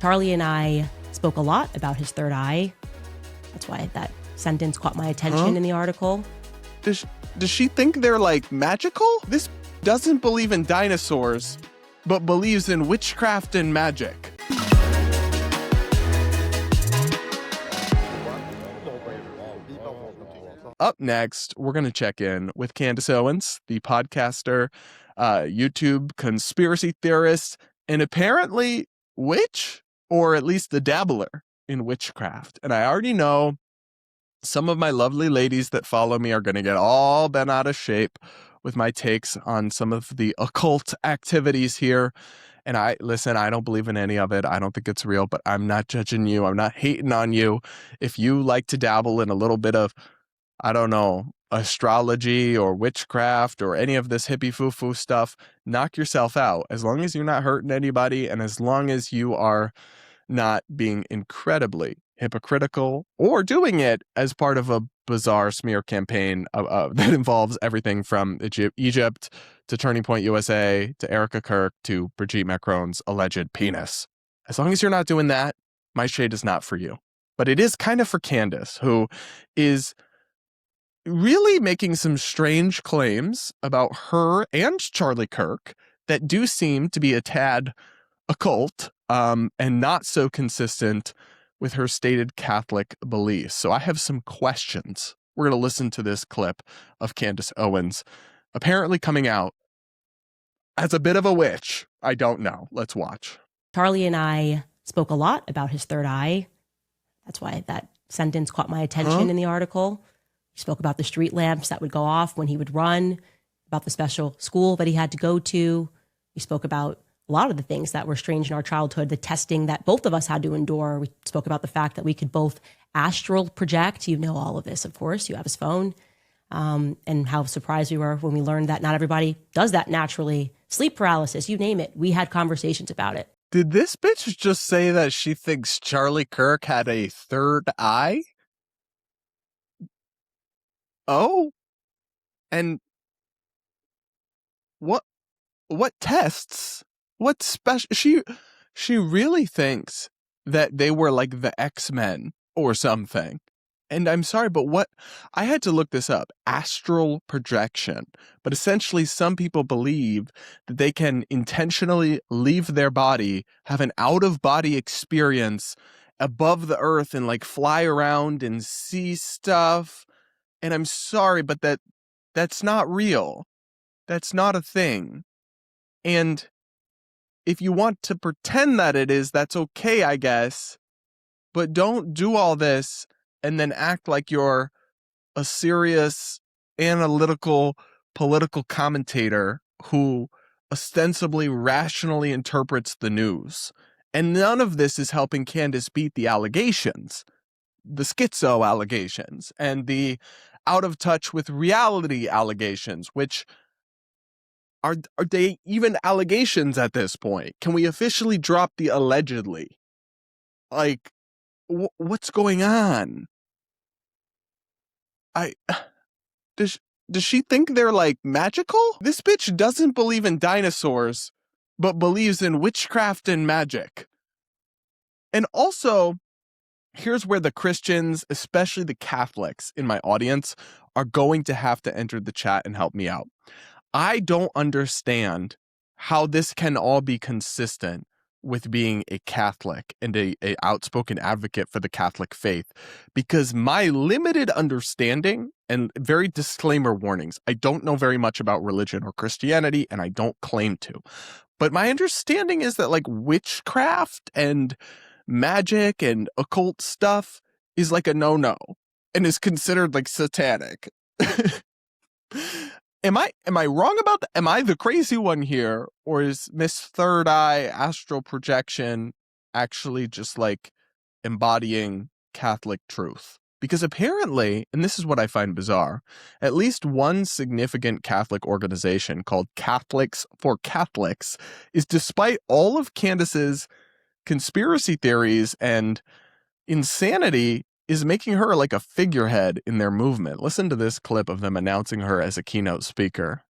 Charlie and I spoke a lot about his third eye. That's why that sentence caught my attention in the article. Does she think they're like magical? This doesn't believe in dinosaurs, but believes in witchcraft and magic. Up next, we're going to check in with Candace Owens, the podcaster, YouTube conspiracy theorist, and apparently witch, or at least the dabbler in witchcraft. And I already know some of my lovely ladies that follow me are going to get all bent out of shape with my takes on some of the occult activities here. And I don't believe in any of it. I don't think it's real, but I'm not judging you. I'm not hating on you. If you like to dabble in a little bit of, I don't know, astrology or witchcraft or any of this hippie foo-foo stuff, knock yourself out. As long as you're not hurting anybody and as long as you are not being incredibly hypocritical or doing it as part of a bizarre smear campaign that involves everything from Egypt to Turning Point USA to Erica Kirk to Brigitte Macron's alleged penis. As long as you're not doing that, my shade is not for you. But it is kind of for Candace, who is really making some strange claims about her and Charlie Kirk that do seem to be a tad occult and not so consistent with her stated Catholic beliefs. So I have some questions. We're going to listen to this clip of Candace Owens apparently coming out as a bit of a witch. I don't know. Let's watch. Charlie and I spoke a lot about his third eye. That's why that sentence caught my attention in the article. He spoke about the street lamps that would go off when he would run, about the special school that he had to go to. We spoke about a lot of the things that were strange in our childhood, the testing that both of us had to endure. We spoke about the fact that we could both astral project. You know all of this, of course. You have his phone. And how surprised we were when we learned that not everybody does that naturally. Sleep paralysis, you name it. We had conversations about it. Did this bitch just say that she thinks Charlie Kirk had a third eye? Oh? And what tests? What special? She really thinks that they were like the X-Men or something. And I'm sorry, but I had to look this up. Astral projection. But essentially, some people believe that they can intentionally leave their body, have an out-of-body experience above the earth and like fly around and see stuff. And I'm sorry, but that's not real. That's not a thing. And if you want to pretend that it is, that's okay, I guess. But don't do all this and then act like you're a serious, analytical, political commentator who ostensibly rationally interprets the news. And none of this is helping Candace beat the allegations, the schizo allegations, and the out of touch with reality allegations, which are they even allegations at this point? Can we officially drop the allegedly? Like, what's going on? Does she think they're like magical? This bitch doesn't believe in dinosaurs, but believes in witchcraft and magic. And also, here's where the Christians, especially the Catholics in my audience, are going to have to enter the chat and help me out. I don't understand how this can all be consistent with being a Catholic and a outspoken advocate for the Catholic faith, because my limited understanding, and very disclaimer warnings, I don't know very much about religion or Christianity, and I don't claim to, but my understanding is that like witchcraft and magic and occult stuff is like a no-no and is considered like satanic. Am I wrong about that? Am I the crazy one here? Or is Miss Third Eye astral projection actually just like embodying Catholic truth? Because apparently, and this is what I find bizarre, at least one significant Catholic organization called Catholics for Catholics is, despite all of Candace's conspiracy theories and insanity, is making her like a figurehead in their movement. Listen to this clip of them announcing her as a keynote speaker.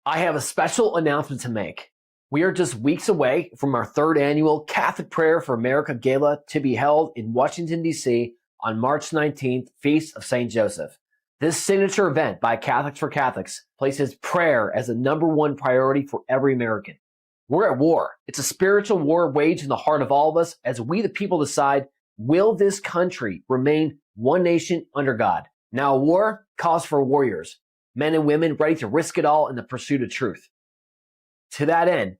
I have a special announcement to make. We are just weeks away from our third annual Catholic Prayer for America Gala to be held in Washington, D.C. on March 19th, Feast of St. Joseph. This signature event by Catholics for Catholics places prayer as the number one priority for every American. We're at war. It's a spiritual war waged in the heart of all of us as we the people decide, will this country remain one nation under God? Now, a war calls for warriors, men and women ready to risk it all in the pursuit of truth. To that end,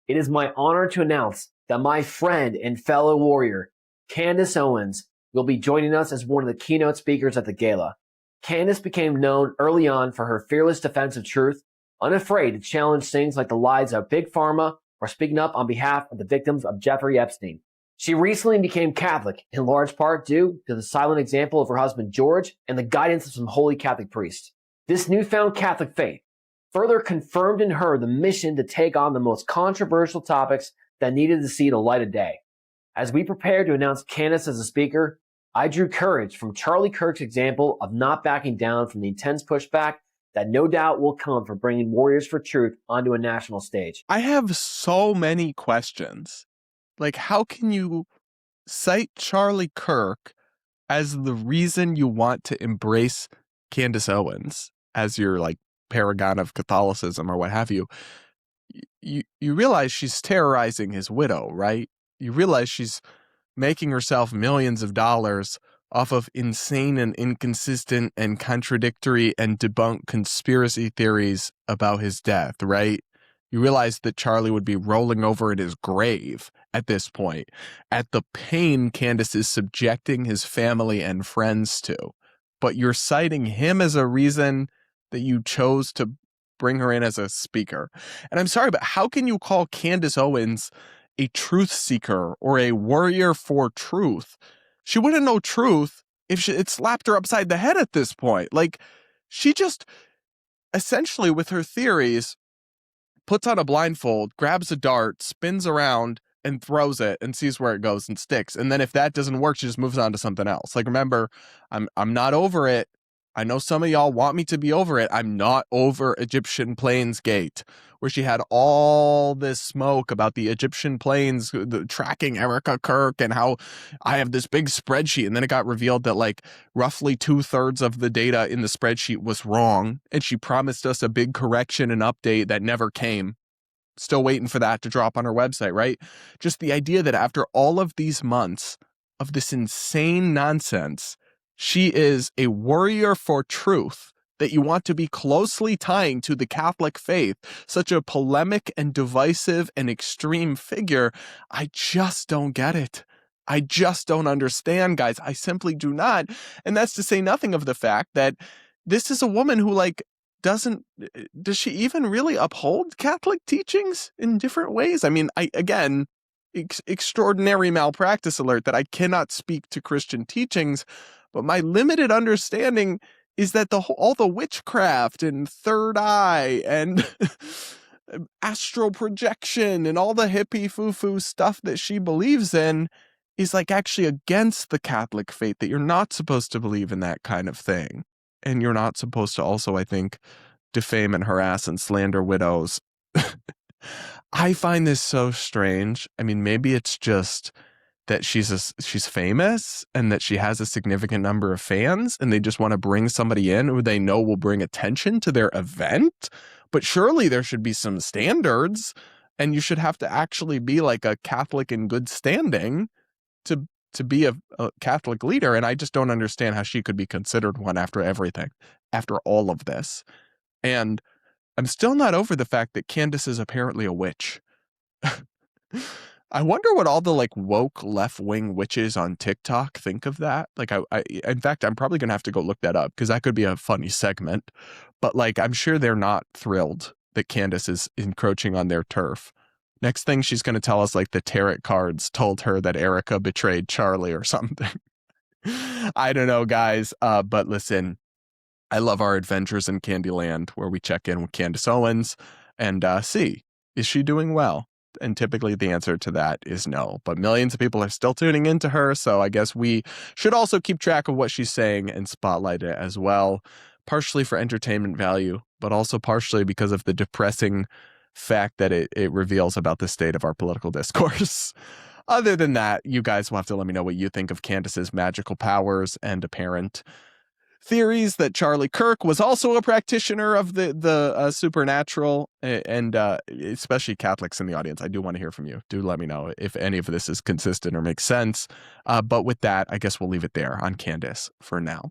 it is my honor to announce that my friend and fellow warrior, Candace Owens, will be joining us as one of the keynote speakers at the gala. Candace became known early on for her fearless defense of truth, unafraid to challenge things like the lies of Big Pharma or speaking up on behalf of the victims of Jeffrey Epstein. She recently became Catholic, in large part due to the silent example of her husband George and the guidance of some holy Catholic priests. This newfound Catholic faith further confirmed in her the mission to take on the most controversial topics that needed to see the light of day. As we prepared to announce Candace as a speaker, I drew courage from Charlie Kirk's example of not backing down from the intense pushback that no doubt will come for bringing warriors for truth onto a national stage. I have so many questions. Like, how can you cite Charlie Kirk as the reason you want to embrace Candace Owens as your, like, paragon of Catholicism or what have you? You realize she's terrorizing his widow, right? You realize she's making herself millions of dollars off of insane and inconsistent and contradictory and debunked conspiracy theories about his death, right? You realize that Charlie would be rolling over in his grave at this point, at the pain Candace is subjecting his family and friends to. But you're citing him as a reason that you chose to bring her in as a speaker. And I'm sorry, but how can you call Candace Owens a truth seeker or a warrior for truth? She wouldn't know truth if it slapped her upside the head at this point. Like, she just essentially, with her theories, puts on a blindfold, grabs a dart, spins around, and throws it and sees where it goes and sticks. And then if that doesn't work, she just moves on to something else. Like, remember, I'm not over it. I know some of y'all want me to be over it. I'm not over Egyptian Plains Gate, where she had all this smoke about the Egyptian planes tracking Erica Kirk and how I have this big spreadsheet. And then it got revealed that like roughly 2/3 of the data in the spreadsheet was wrong. And she promised us a big correction and update that never came. Still waiting for that to drop on her website, right? Just the idea that after all of these months of this insane nonsense, she is a warrior for truth that you want to be closely tying to the Catholic faith, such a polemic and divisive and extreme figure. I just don't get it. I just don't understand, guys. I simply do not. And that's to say nothing of the fact that this is a woman who, like, does she even really uphold Catholic teachings in different ways? I mean, again, extraordinary malpractice alert that I cannot speak to Christian teachings, but my limited understanding is that all the witchcraft and third eye and astral projection and all the hippie foo-foo stuff that she believes in is like actually against the Catholic faith, that you're not supposed to believe in that kind of thing. And you're not supposed to also, I think, defame and harass and slander widows. I find this so strange. I mean, maybe it's just that she's famous and that she has a significant number of fans and they just want to bring somebody in who they know will bring attention to their event. But surely there should be some standards, and you should have to actually be like a Catholic in good standing to be a Catholic leader. And I just don't understand how she could be considered one after everything, after all of this. And I'm still not over the fact that Candace is apparently a witch. I wonder what all the like woke left-wing witches on TikTok think of that. Like, I in fact, I'm probably going to have to go look that up because that could be a funny segment. But like, I'm sure they're not thrilled that Candace is encroaching on their turf. Next thing she's going to tell us, like, the tarot cards told her that Erica betrayed Charlie or something. I don't know, guys. But listen, I love our adventures in Candyland, where we check in with Candace Owens and see, is she doing well? And typically the answer to that is no. But millions of people are still tuning into her, so I guess we should also keep track of what she's saying and spotlight it as well, partially for entertainment value, but also partially because of the depressing fact that it reveals about the state of our political discourse. Other than that, you guys will have to let me know what you think of Candace's magical powers and apparent theories that Charlie Kirk was also a practitioner of the supernatural, and especially Catholics in the audience. I do want to hear from you. Do let me know if any of this is consistent or makes sense. But with that, I guess we'll leave it there on Candace for now.